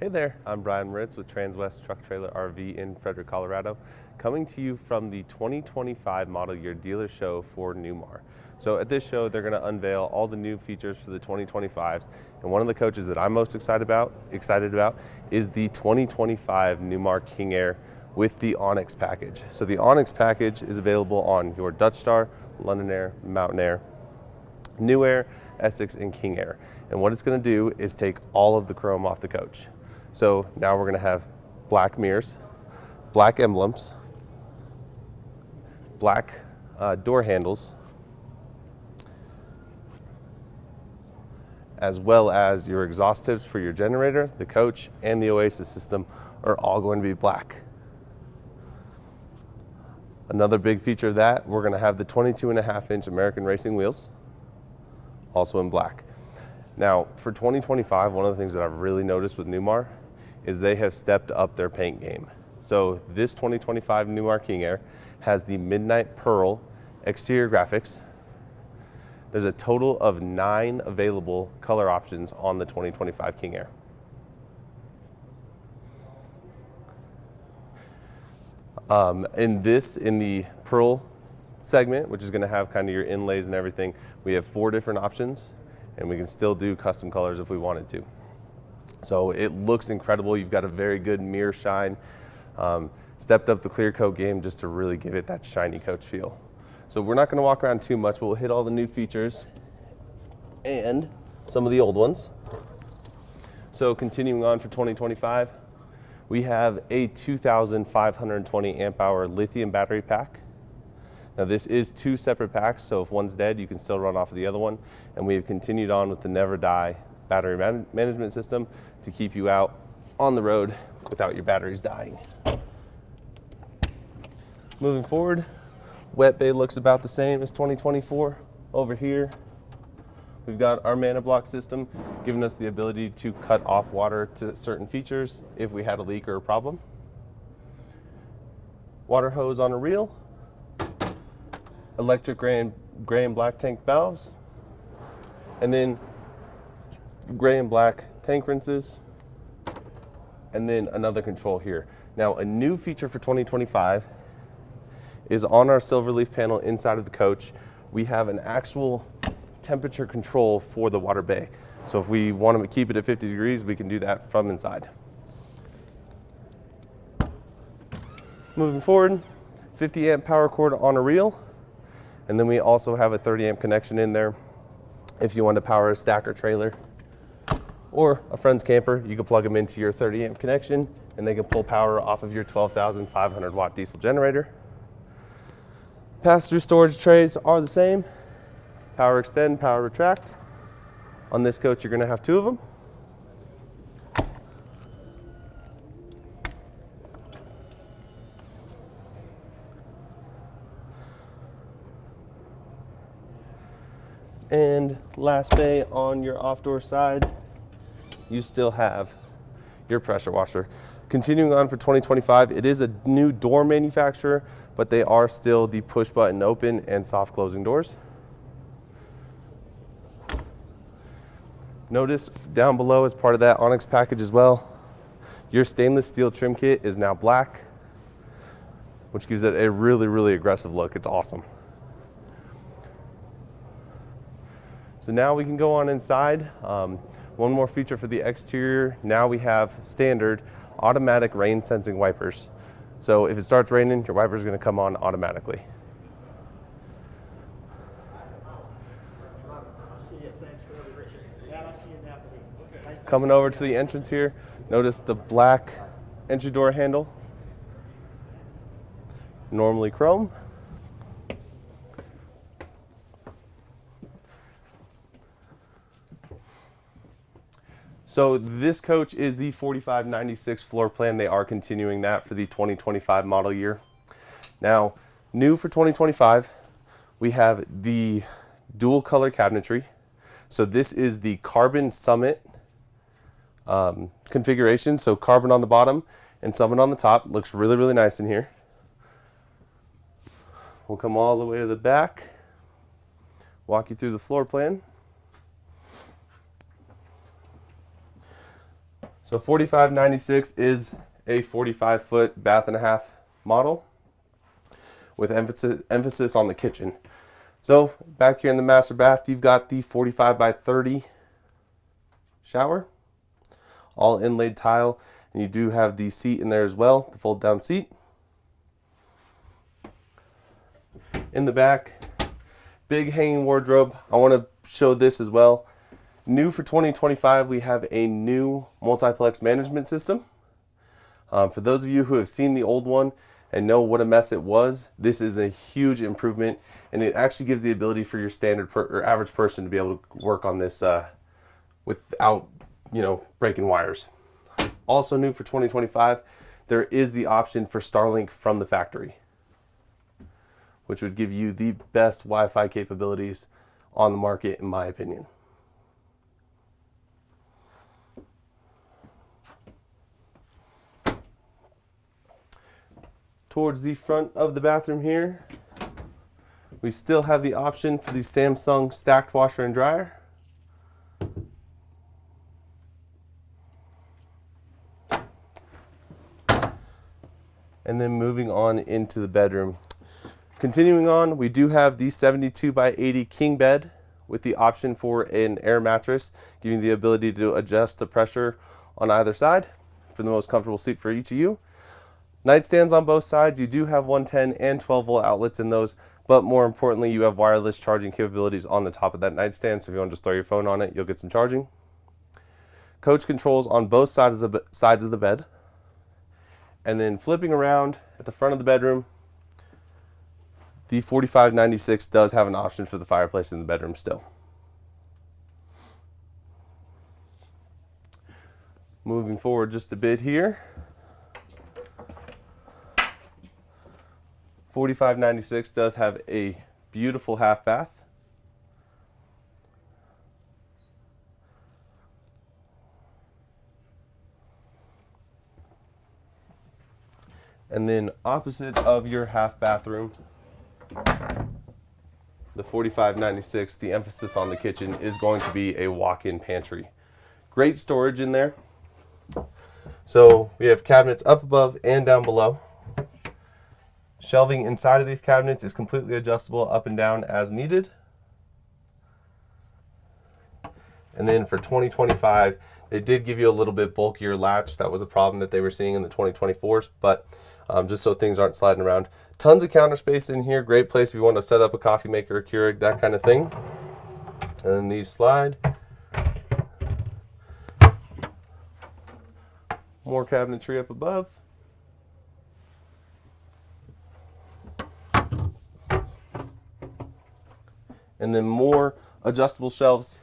Hey there, I'm Brian Moritz with Transwest Truck Trailer RV in Frederick, Colorado, coming to you from the 2025 model year dealer show for Newmar. So at this show, they're going to unveil all the new features for the 2025s, and one of the coaches that I'm most excited about is the 2025 Newmar King Aire with the Onyx package. So the Onyx package is available on your Dutch Star, London Aire, Mountain Aire, New Aire, Essex, and King Aire. And what it's going to do is take all of the chrome off the coach. So now we're going to have black mirrors, black emblems, black door handles, as well as your exhaust tips for your generator, the coach, and the Oasis system are all going to be black. Another big feature of that, we're going to have the 22.5-inch American racing wheels, also in black. Now, for 2025, one of the things that I've really noticed with Newmar is they have stepped up their paint game. So this 2025 Newmar King Aire has the Midnight Pearl exterior graphics. There's a total of 9 available color options on the 2025 King Aire. In the Pearl segment, which is going to have kind of your inlays and everything, we have 4 different options, and we can still do custom colors if we wanted to. So it looks incredible. You've got a very good mirror shine. Stepped up the clear coat game just to really give it that shiny coach feel. So we're not going to walk around too much, but we'll hit all the new features and some of the old ones. So continuing on for 2025, we have a 2,520 amp hour lithium battery pack. Now this is 2 separate packs, so if one's dead, you can still run off of the other one. And we have continued on with the Never Die battery management system to keep you out on the road without your batteries dying. Moving forward, wet bay looks about the same as 2024. Over here, we've got our mana block system, giving us the ability to cut off water to certain features if we had a leak or a problem. Water hose on a reel, electric gray and black tank valves, and then gray and black tank rinses, and then another control here. Now, a new feature for 2025 is on our silver leaf panel inside of the coach. We have an actual temperature control for the water bay. So if we want to keep it at 50 degrees, we can do that from inside. Moving forward, 50 amp power cord on a reel. And then we also have a 30 amp connection in there. If you want to power a stacker trailer or a friend's camper, you can plug them into your 30 amp connection and they can pull power off of your 12,500 watt diesel generator. Pass-through storage trays are the same. Power extend, power retract. On this coach, you're going to have 2 of them. And last bay on your off-door side, you still have your pressure washer. Continuing on for 2025, it is a new door manufacturer, but they are still the push button open and soft closing doors. Notice down below as part of that Onyx package as well, your stainless steel trim kit is now black, which gives it a really, really aggressive look. It's awesome. So now we can go on inside. One more feature for the exterior. Now we have standard automatic rain sensing wipers. So if it starts raining, your wiper is going to come on automatically. Coming over to the entrance here, notice the black entry door handle, normally chrome. So this coach is the 4596 floor plan. They are continuing that for the 2025 model year. Now, new for 2025, we have the dual color cabinetry. So this is the Carbon Summit configuration. So carbon on the bottom and Summit on the top. Looks really, really nice in here. We'll come all the way to the back, walk you through the floor plan. So 4596 is a 45-foot bath and a half model with emphasis on the kitchen. So back here in the master bath, you've got the 45 by 30 shower, all inlaid tile, and you do have the seat in there as well, the fold down seat. In the back, big hanging wardrobe. I want to show this as well. New for 2025, we have a new multiplex management system. For those of you who have seen the old one and know what a mess it was, this is a huge improvement, and it actually gives the ability for your standard or average person to be able to work on this without, breaking wires. Also new for 2025, there is the option for Starlink from the factory, which would give you the best Wi-Fi capabilities on the market, in my opinion. Towards the front of the bathroom here, we still have the option for the Samsung stacked washer and dryer. And then moving on into the bedroom. Continuing on, we do have the 72 by 80 king bed with the option for an air mattress, giving the ability to adjust the pressure on either side for the most comfortable sleep for each of you. Nightstands on both sides. You do have 110 and 12 volt outlets in those, but more importantly, you have wireless charging capabilities on the top of that nightstand. So if you want to just throw your phone on it, you'll get some charging. Coach controls on both sides of the bed. And then flipping around at the front of the bedroom, the 4596 does have an option for the fireplace in the bedroom still. Moving forward just a bit here. 4596 does have a beautiful half bath. And then opposite of your half bathroom, the 4596, the emphasis on the kitchen is going to be a walk-in pantry. Great storage in there. So we have cabinets up above and down below. Shelving inside of these cabinets is completely adjustable up and down as needed. And then for 2025, they did give you a little bit bulkier latch. That was a problem that they were seeing in the 2024s, but just so things aren't sliding around. Tons of counter space in here. Great place if you want to set up a coffee maker, a Keurig, that kind of thing. And then these slide. More cabinetry up above. And then more adjustable shelves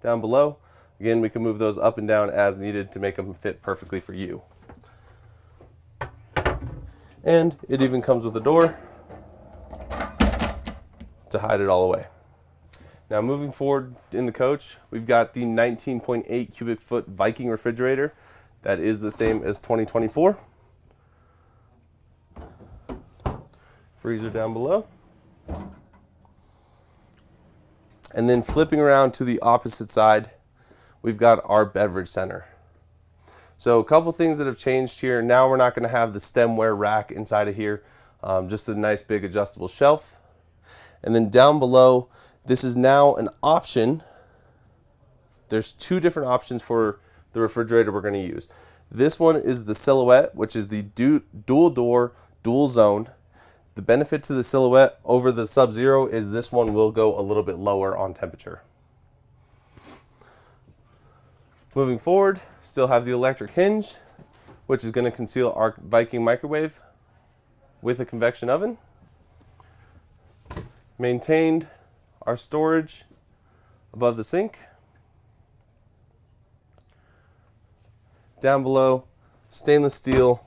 down below. Again, we can move those up and down as needed to make them fit perfectly for you. And it even comes with a door to hide it all away. Now moving forward in the coach, we've got the 19.8 cubic foot Viking refrigerator. That is the same as 2024. Freezer down below. And then flipping around to the opposite side, we've got our beverage center. So a couple things that have changed here. Now we're not going to have the stemware rack inside of here, just a nice big adjustable shelf. And then down below, this is now an option. There's two different options for the refrigerator we're going to use. This one is the Silhouette, which is the dual door, dual zone. The benefit to the Silhouette over the Sub-Zero is this one will go a little bit lower on temperature. Moving forward, still have the electric hinge, which is going to conceal our Viking microwave with a convection oven. Maintained our storage above the sink. Down below, stainless steel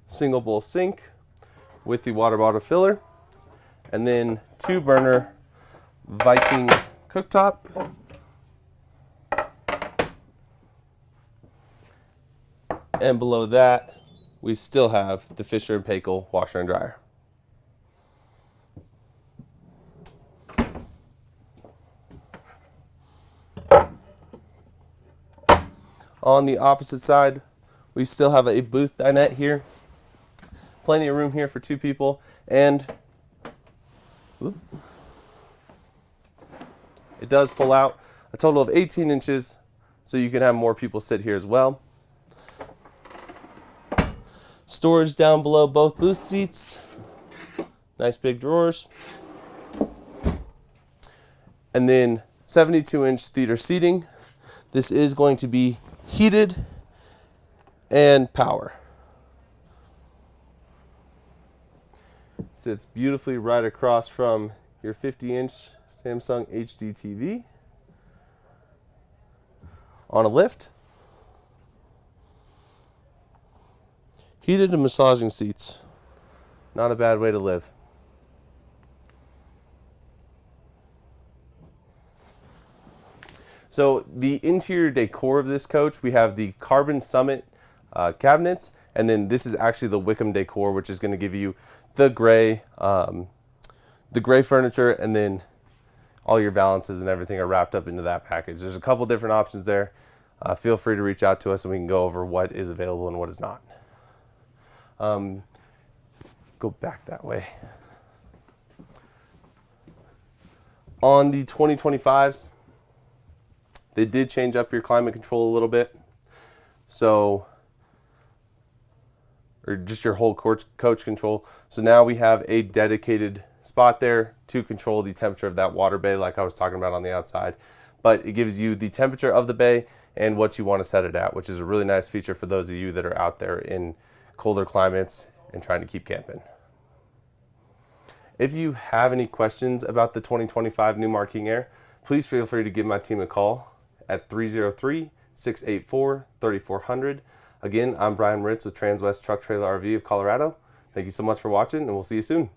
single bowl sink with the water bottle filler, and then 2-burner Viking cooktop. And below that, we still have the Fisher & Paykel washer and dryer. On the opposite side, we still have a booth dinette here. Plenty of room here for 2 people, and it does pull out a total of 18 inches, so you can have more people sit here as well. Storage down below both booth seats. Nice big drawers. And then 72-inch theater seating. This is going to be heated and power. Sits beautifully right across from your 50-inch Samsung HD TV. On a lift. Heated and massaging seats. Not a bad way to live. So the interior decor of this coach, we have the Carbon Summit cabinets, and then this is actually the Wickham decor, which is going to give you the gray furniture, and then all your valances and everything are wrapped up into that package. There's a couple different options there. Feel free to reach out to us and we can go over what is available and what is not. Go back that way. On the 2025s, they did change up your climate control a little bit. So, or just your whole coach control. So now we have a dedicated spot there to control the temperature of that water bay like I was talking about on the outside. But it gives you the temperature of the bay and what you want to set it at, which is a really nice feature for those of you that are out there in colder climates and trying to keep camping. If you have any questions about the 2025 Newmar King Aire, please feel free to give my team a call at 303-684-3400. Again, I'm Brian Ritz with Transwest Truck Trailer RV of Colorado. Thank you so much for watching, and we'll see you soon.